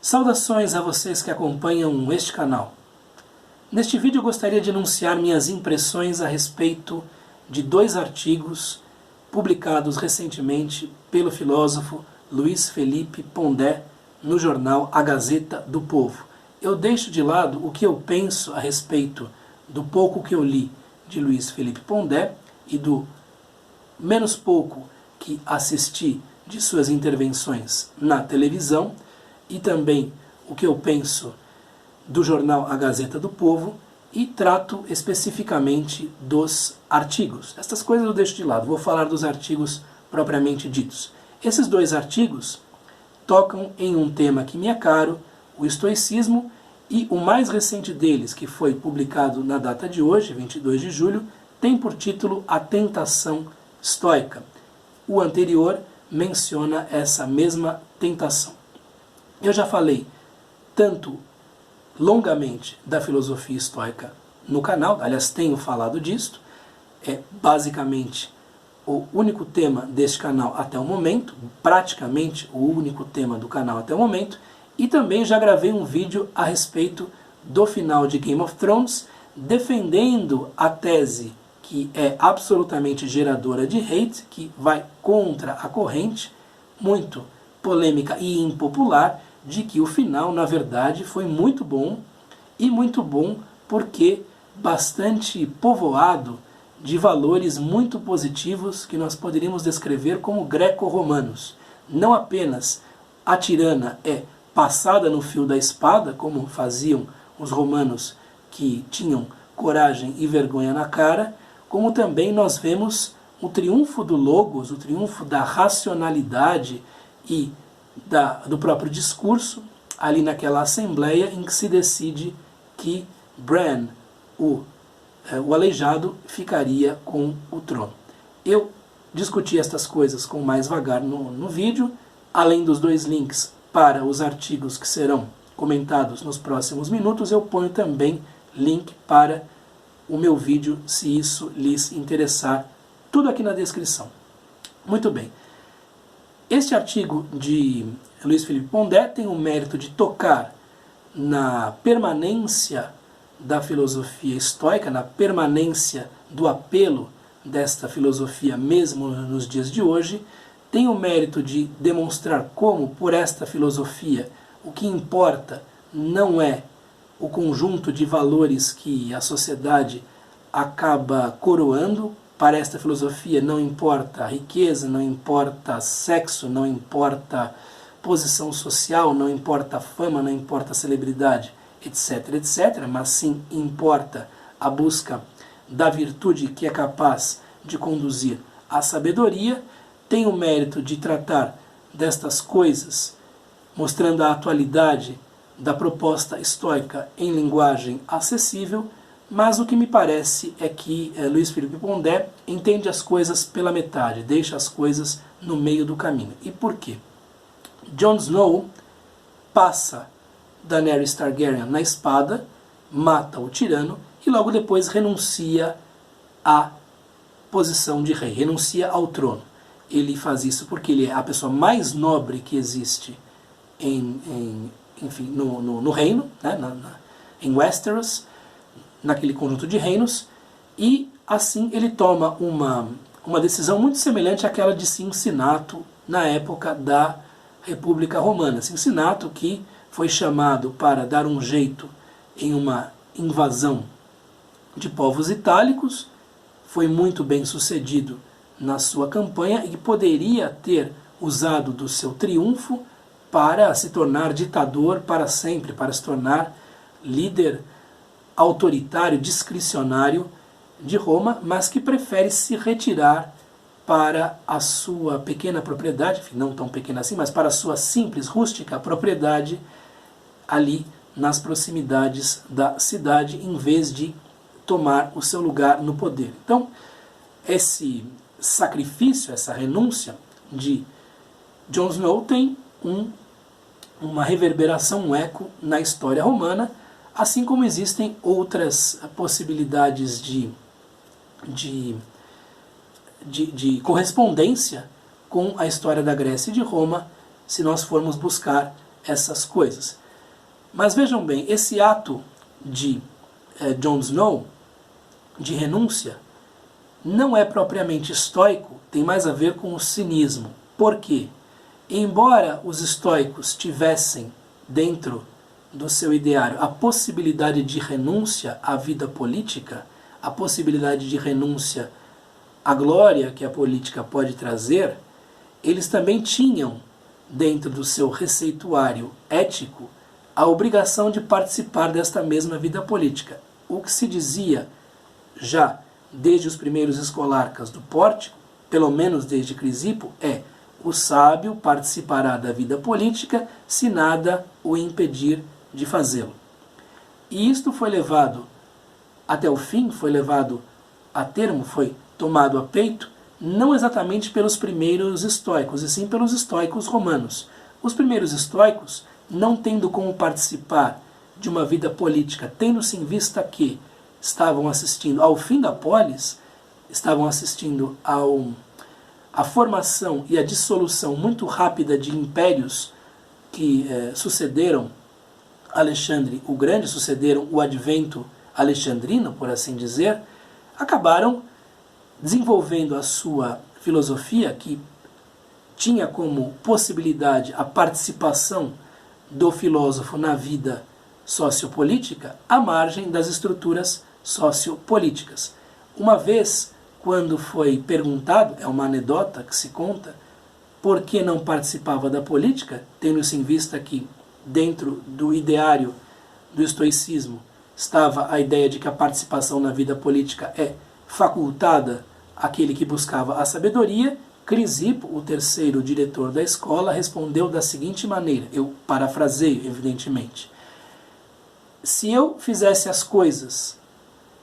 Saudações a vocês que acompanham este canal. Neste vídeo eu gostaria de anunciar minhas impressões a respeito de dois artigos publicados recentemente pelo filósofo Luiz Felipe Pondé no jornal A Gazeta do Povo. Eu deixo de lado o que eu penso a respeito do pouco que eu li de Luiz Felipe Pondé e do menos pouco que assisti de suas intervenções na televisão, e também o que eu penso do jornal A Gazeta do Povo, e trato especificamente dos artigos. Estas coisas eu deixo de lado, vou falar dos artigos propriamente ditos. Esses dois artigos tocam em um tema que me é caro, o estoicismo, e o mais recente deles, que foi publicado na data de hoje, 22 de julho, tem por título A Tentação Estoica. O anterior menciona essa mesma tentação. Eu já falei tanto longamente da filosofia estoica no canal, aliás, tenho falado disto, é basicamente o único tema deste canal até o momento, praticamente o único tema do canal até o momento, e também já gravei um vídeo a respeito do final de Game of Thrones, defendendo a tese que é absolutamente geradora de hate, que vai contra a corrente, muito polêmica e impopular, de que o final, na verdade, foi muito bom, e muito bom porque bastante povoado de valores muito positivos que nós poderíamos descrever como greco-romanos. Não apenas a tirana é passada no fio da espada, como faziam os romanos que tinham coragem e vergonha na cara, como também nós vemos o triunfo do logos, o triunfo da racionalidade e do próprio discurso, ali naquela assembleia em que se decide que Bran, o aleijado, ficaria com o trono. Eu discuti estas coisas com mais vagar no vídeo, além dos dois links para os artigos que serão comentados nos próximos minutos, eu ponho também link para o meu vídeo, se isso lhes interessar, tudo aqui na descrição. Muito bem. Este artigo de Luiz Felipe Pondé tem o mérito de tocar na permanência da filosofia estoica, na permanência do apelo desta filosofia mesmo nos dias de hoje, tem o mérito de demonstrar como, por esta filosofia, o que importa não é o conjunto de valores que a sociedade acaba coroando. Para esta filosofia não importa riqueza, não importa sexo, não importa posição social, não importa fama, não importa celebridade, etc, etc, mas sim importa a busca da virtude que é capaz de conduzir à sabedoria. Tem o mérito de tratar destas coisas, mostrando a atualidade da proposta estoica em linguagem acessível, mas o que me parece é que Luiz Felipe Pondé entende as coisas pela metade, deixa as coisas no meio do caminho. E por quê? Jon Snow passa Daenerys Targaryen na espada, mata o tirano e logo depois renuncia à posição de rei, renuncia ao trono. Ele faz isso porque ele é a pessoa mais nobre que existe enfim, no reino, né, em Westeros, naquele conjunto de reinos, e assim ele toma uma decisão muito semelhante àquela de Cincinnato na época da República Romana. Cincinnato, que foi chamado para dar um jeito em uma invasão de povos itálicos, foi muito bem sucedido na sua campanha e poderia ter usado do seu triunfo para se tornar ditador para sempre, para se tornar líder autoritário, discricionário de Roma, mas que prefere se retirar para a sua pequena propriedade, enfim, não tão pequena assim, mas para a sua simples, rústica propriedade ali nas proximidades da cidade, em vez de tomar o seu lugar no poder. Então, esse sacrifício, essa renúncia de Jon Snow tem uma reverberação, um eco na história romana, assim como existem outras possibilidades de correspondência com a história da Grécia e de Roma, se nós formos buscar essas coisas. Mas vejam bem, esse ato de Jon Snow, de renúncia, não é propriamente estoico, tem mais a ver com o cinismo. Por quê? Embora os estoicos tivessem dentro do seu ideário a possibilidade de renúncia à vida política, a possibilidade de renúncia à glória que a política pode trazer, eles também tinham, dentro do seu receituário ético, a obrigação de participar desta mesma vida política. O que se dizia já desde os primeiros escolarcas do Pórtico, pelo menos desde Crisipo, o sábio participará da vida política se nada o impedir de fazê-lo. E isto foi levado até o fim, foi levado a termo, foi tomado a peito, não exatamente pelos primeiros estoicos, e sim pelos estoicos romanos. Os primeiros estoicos, não tendo como participar de uma vida política, tendo-se em vista que estavam assistindo ao fim da polis, estavam assistindo à formação e à dissolução muito rápida de impérios que sucederam Alexandre o Grande, sucederam o advento alexandrino, por assim dizer, acabaram desenvolvendo a sua filosofia, que tinha como possibilidade a participação do filósofo na vida sociopolítica, à margem das estruturas sociopolíticas. Uma vez, quando foi perguntado, é uma anedota que se conta, por que não participava da política, tendo-se em vista que dentro do ideário do estoicismo estava a ideia de que a participação na vida política é facultada àquele que buscava a sabedoria, Crisipo, o terceiro diretor da escola, respondeu da seguinte maneira, eu parafraseio, evidentemente: se eu fizesse as coisas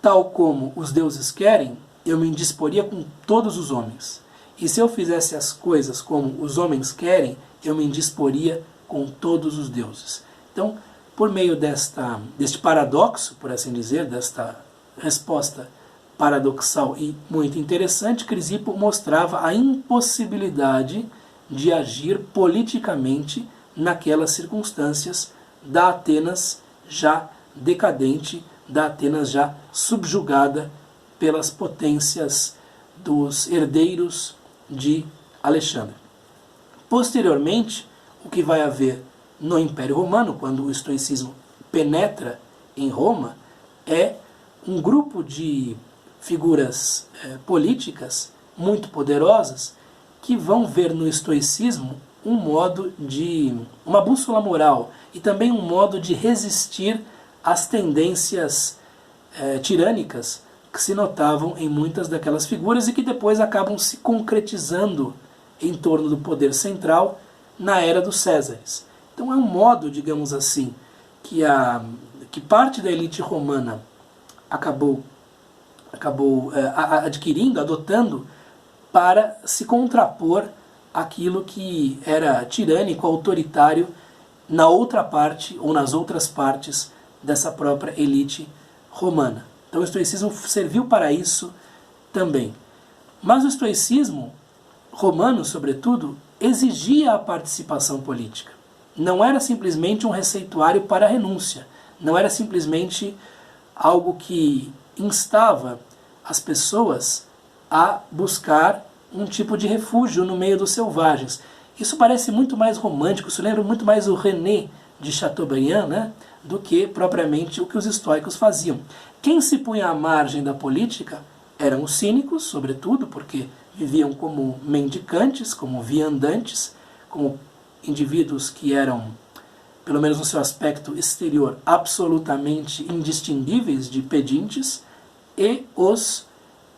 tal como os deuses querem, eu me indisporia com todos os homens. E se eu fizesse as coisas como os homens querem, eu me indisporia com todos os deuses. Então, por meio deste paradoxo, por assim dizer, desta resposta paradoxal e muito interessante, Crisipo mostrava a impossibilidade de agir politicamente naquelas circunstâncias da Atenas já decadente, da Atenas já subjugada pelas potências dos herdeiros de Alexandre. Posteriormente, o que vai haver no Império Romano, quando o estoicismo penetra em Roma, é um grupo de figuras políticas muito poderosas que vão ver no estoicismo um modo de uma bússola moral e também um modo de resistir às tendências tirânicas que se notavam em muitas daquelas figuras e que depois acabam se concretizando em torno do poder central na era dos Césares. Então é um modo, digamos assim, que parte da elite romana acabou adquirindo, adotando, para se contrapor àquilo que era tirânico, autoritário na outra parte ou nas outras partes dessa própria elite romana. Então o estoicismo serviu para isso também. Mas o estoicismo romano, sobretudo, exigia a participação política. Não era simplesmente um receituário para a renúncia. Não era simplesmente algo que instava as pessoas a buscar um tipo de refúgio no meio dos selvagens. Isso parece muito mais romântico, isso lembra muito mais o René de Chateaubriand, né, do que propriamente o que os estoicos faziam. Quem se punha à margem da política eram os cínicos, sobretudo, porque viviam como mendicantes, como viandantes, como indivíduos que eram, pelo menos no seu aspecto exterior, absolutamente indistinguíveis de pedintes, e os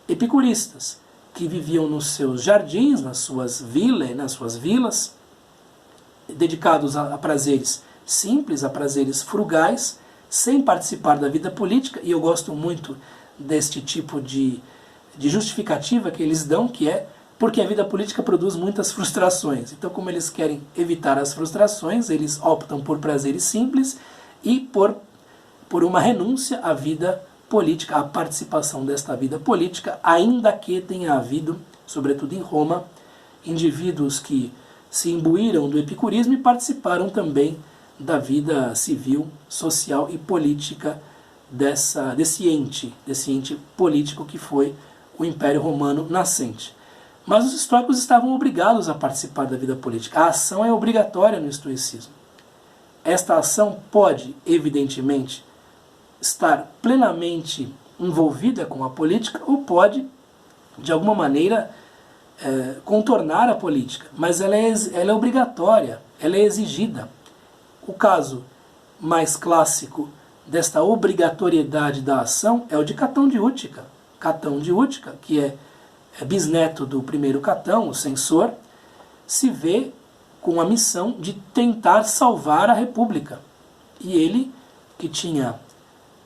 epicuristas, que viviam nos seus jardins, nas suas vilas, dedicados a prazeres simples, a prazeres frugais, sem participar da vida política. E eu gosto muito deste tipo de justificativa que eles dão, que é porque a vida política produz muitas frustrações. Então, como eles querem evitar as frustrações, eles optam por prazeres simples e por uma renúncia à vida política, à participação desta vida política, ainda que tenha havido, sobretudo em Roma, indivíduos que se imbuíram do epicurismo e participaram também da vida civil, social e política desse ente político que foi o Império Romano nascente. Mas os estoicos estavam obrigados a participar da vida política. A ação é obrigatória no estoicismo. Esta ação pode, evidentemente, estar plenamente envolvida com a política ou pode, de alguma maneira, contornar a política. Mas ela é obrigatória, ela é exigida. O caso mais clássico desta obrigatoriedade da ação é o de Catão de Útica. Catão de Útica, que é bisneto do primeiro Catão, o censor, se vê com a missão de tentar salvar a República. E ele, que tinha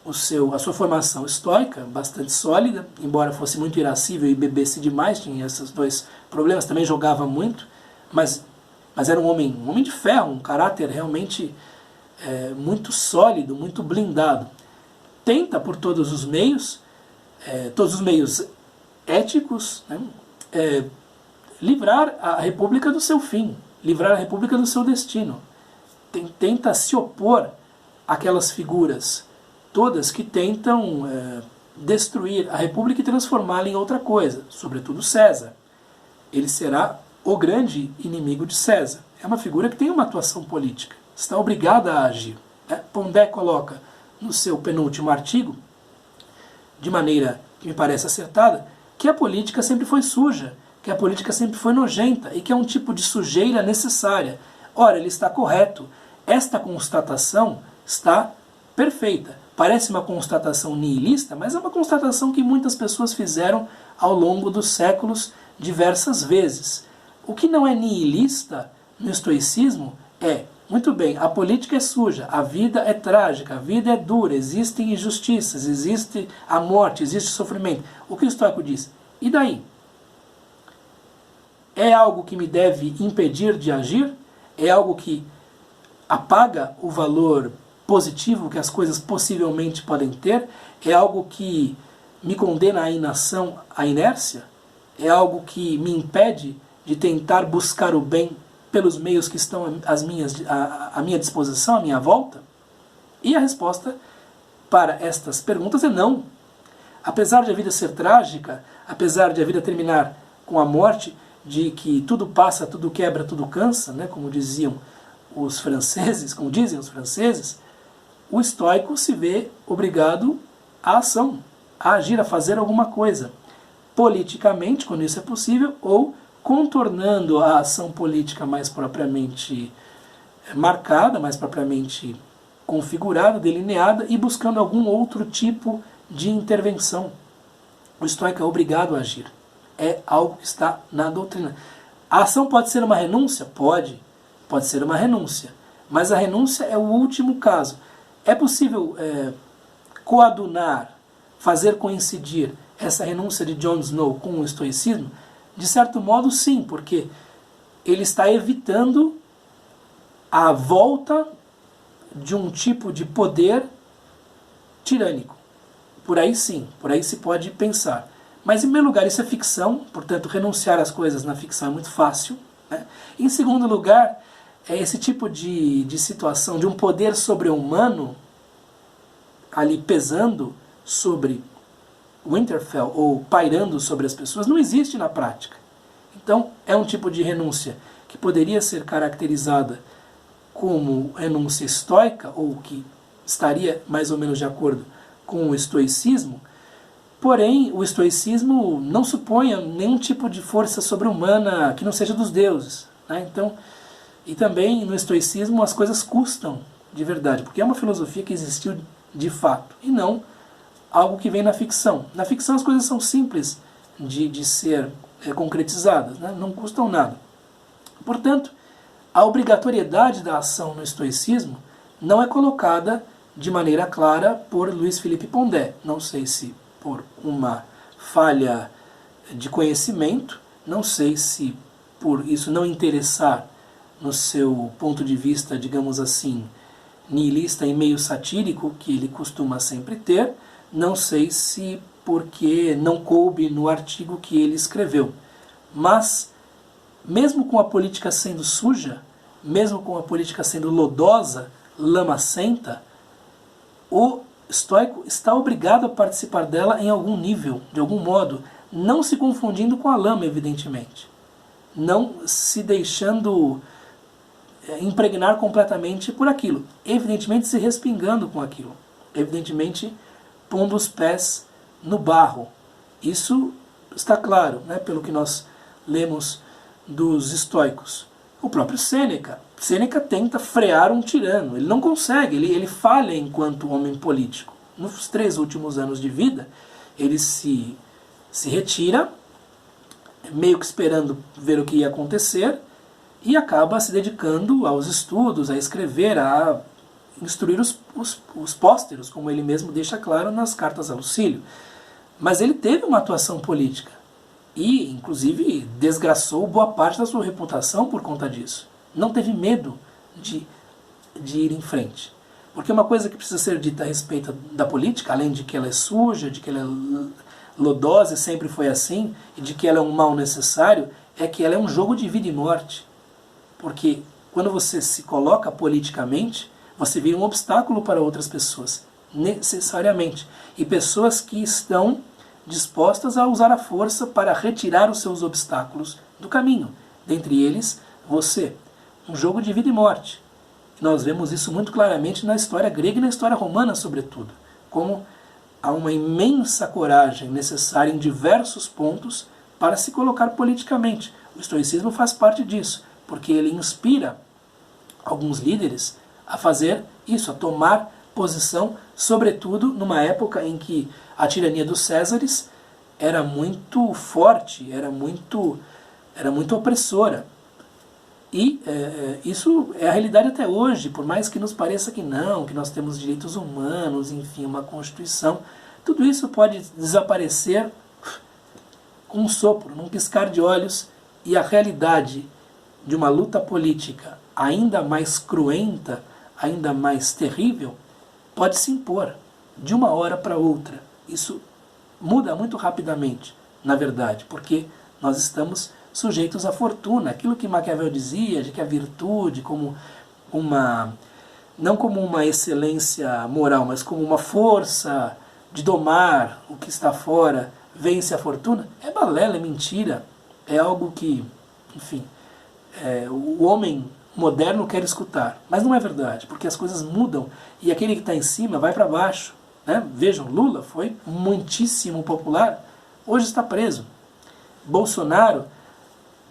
a sua formação estoica bastante sólida, embora fosse muito irascível e bebesse demais, tinha esses dois problemas, também jogava muito, mas era um homem de ferro, um caráter realmente muito sólido, muito blindado. Tenta por todos os meios éticos, né, livrar a República do seu fim, livrar a República do seu destino. Tenta se opor àquelas figuras todas que tentam destruir a República e transformá-la em outra coisa, sobretudo César. Ele será o grande inimigo de César. É uma figura que tem uma atuação política, está obrigada a agir. Pondé coloca no seu penúltimo artigo, de maneira que me parece acertada, que a política sempre foi suja, que a política sempre foi nojenta e que é um tipo de sujeira necessária. Ora, ele está correto. Esta constatação está perfeita. Parece uma constatação nihilista, mas é uma constatação que muitas pessoas fizeram ao longo dos séculos diversas vezes. O que não é nihilista no estoicismo muito bem, a política é suja, a vida é trágica, a vida é dura, existem injustiças, existe a morte, existe sofrimento. O que o estoico diz? E daí? É algo que me deve impedir de agir? É algo que apaga o valor positivo que as coisas possivelmente podem ter? É algo que me condena à inação, à inércia? É algo que me impede de tentar buscar o bem pelos meios que estão à minha disposição, à minha volta? E a resposta para estas perguntas é não. Apesar de a vida ser trágica, apesar de a vida terminar com a morte, de que tudo passa, tudo quebra, tudo cansa, né, como dizem os franceses, o estoico se vê obrigado à ação, a agir, a fazer alguma coisa, politicamente, quando isso é possível, ou contornando a ação política mais propriamente marcada, mais propriamente configurada, delineada, e buscando algum outro tipo de intervenção. O estoico é obrigado a agir. É algo que está na doutrina. A ação pode ser uma renúncia? Pode ser uma renúncia. Mas a renúncia é o último caso. É possível coadunar, fazer coincidir essa renúncia de Jon Snow com o estoicismo? De certo modo, sim, porque ele está evitando a volta de um tipo de poder tirânico. Por aí sim, por aí se pode pensar. Mas, em primeiro lugar, isso é ficção, portanto, renunciar às coisas na ficção é muito fácil. Né? Em segundo lugar, esse tipo de situação, de um poder sobre-humano ali pesando sobre Winterfell, ou pairando sobre as pessoas, não existe na prática. Então, é um tipo de renúncia que poderia ser caracterizada como renúncia estoica, ou que estaria mais ou menos de acordo com o estoicismo. Porém, o estoicismo não supõe nenhum tipo de força sobre-humana que não seja dos deuses. Né? Então, e também no estoicismo as coisas custam de verdade, porque é uma filosofia que existiu de fato, e não algo que vem na ficção. Na ficção as coisas são simples de ser concretizadas, né? Não custam nada. Portanto, a obrigatoriedade da ação no estoicismo não é colocada de maneira clara por Luiz Felipe Pondé. Não sei se por uma falha de conhecimento, não sei se por isso não interessar no seu ponto de vista, digamos assim, nihilista e meio satírico, que ele costuma sempre ter, não sei se porque não coube no artigo que ele escreveu. Mas, mesmo com a política sendo suja, mesmo com a política sendo lodosa, lamacenta, o estoico está obrigado a participar dela em algum nível, de algum modo, não se confundindo com a lama, evidentemente, não se deixando impregnar completamente por aquilo, evidentemente se respingando com aquilo, evidentemente pondo os pés no barro. Isso está claro, né, pelo que nós lemos dos estoicos. O próprio Sêneca tenta frear um tirano, ele não consegue, ele falha enquanto homem político. Nos 3 últimos anos de vida, ele se retira, meio que esperando ver o que ia acontecer, e acaba se dedicando aos estudos, a escrever, a instruir os pósteros, como ele mesmo deixa claro nas cartas a Lucílio. Mas ele teve uma atuação política e, inclusive, desgraçou boa parte da sua reputação por conta disso. Não teve medo de ir em frente. Porque uma coisa que precisa ser dita a respeito da política, além de que ela é suja, de que ela é lodosa e sempre foi assim, e de que ela é um mal necessário, é que ela é um jogo de vida e morte. Porque quando você se coloca politicamente, você vira um obstáculo para outras pessoas, necessariamente. E pessoas que estão dispostas a usar a força para retirar os seus obstáculos do caminho. Dentre eles, você. Um jogo de vida e morte. Nós vemos isso muito claramente na história grega e na história romana, sobretudo. Como há uma imensa coragem necessária em diversos pontos para se colocar politicamente. O estoicismo faz parte disso, porque ele inspira alguns líderes a fazer isso, a tomar posição, sobretudo numa época em que a tirania dos Césares era muito forte, era muito opressora. E isso é a realidade até hoje, por mais que nos pareça que não, que nós temos direitos humanos, enfim, uma Constituição, tudo isso pode desaparecer com um sopro, num piscar de olhos, e a realidade de uma luta política ainda mais cruenta, ainda mais terrível, pode se impor de uma hora para outra. Isso muda muito rapidamente, na verdade, porque nós estamos sujeitos à fortuna. Aquilo que Maquiavel dizia, de que a virtude, não como uma excelência moral, mas como uma força de domar o que está fora, vence a fortuna, é balela, é mentira, é algo que, enfim, o homem moderno quer escutar, mas não é verdade, porque as coisas mudam e aquele que está em cima vai para baixo, né? Vejam, Lula foi muitíssimo popular, hoje está preso. Bolsonaro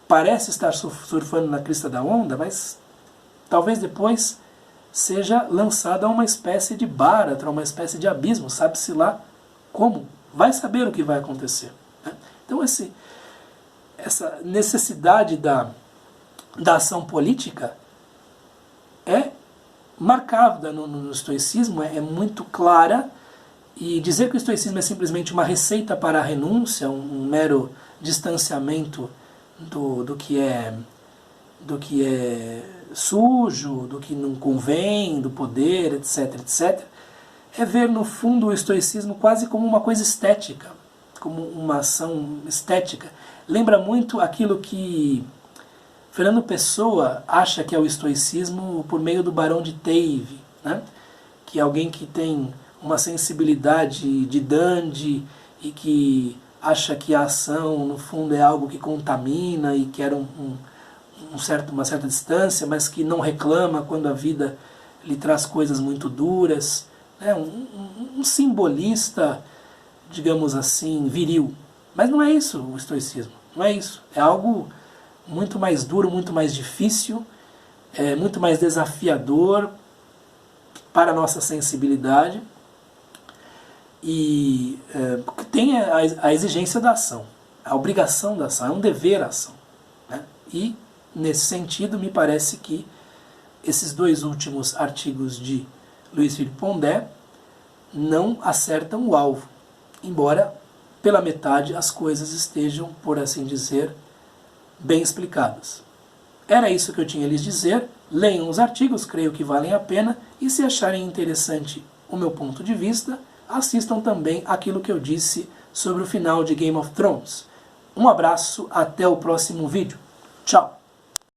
parece estar surfando na crista da onda, mas talvez depois seja lançado a uma espécie de báratra, uma espécie de abismo, sabe-se lá como, vai saber o que vai acontecer, né? Então essa necessidade da ação política é marcada no estoicismo, é muito clara, e dizer que o estoicismo é simplesmente uma receita para a renúncia, um mero distanciamento do que é sujo, do que não convém, do poder, etc, etc, é ver no fundo o estoicismo quase como uma coisa estética, como uma ação estética. Lembra muito aquilo que Fernando Pessoa acha que é o estoicismo por meio do Barão de Teive, né? Que é alguém que tem uma sensibilidade de dandy e que acha que a ação, no fundo, é algo que contamina e quer uma certa distância, mas que não reclama quando a vida lhe traz coisas muito duras. É um simbolista, digamos assim, viril. Mas não é isso o estoicismo, não é isso. É algo muito mais duro, muito mais difícil, muito mais desafiador para a nossa sensibilidade, e tem a exigência da ação, a obrigação da ação, é um dever a ação, né? E, nesse sentido, me parece que esses 2 últimos artigos de Luiz Felipe Pondé não acertam o alvo, embora pela metade as coisas estejam, por assim dizer, bem explicadas. Era isso que eu tinha a lhes dizer. Leiam os artigos, creio que valem a pena, e se acharem interessante o meu ponto de vista, assistam também aquilo que eu disse sobre o final de Game of Thrones. Um abraço, até o próximo vídeo. Tchau!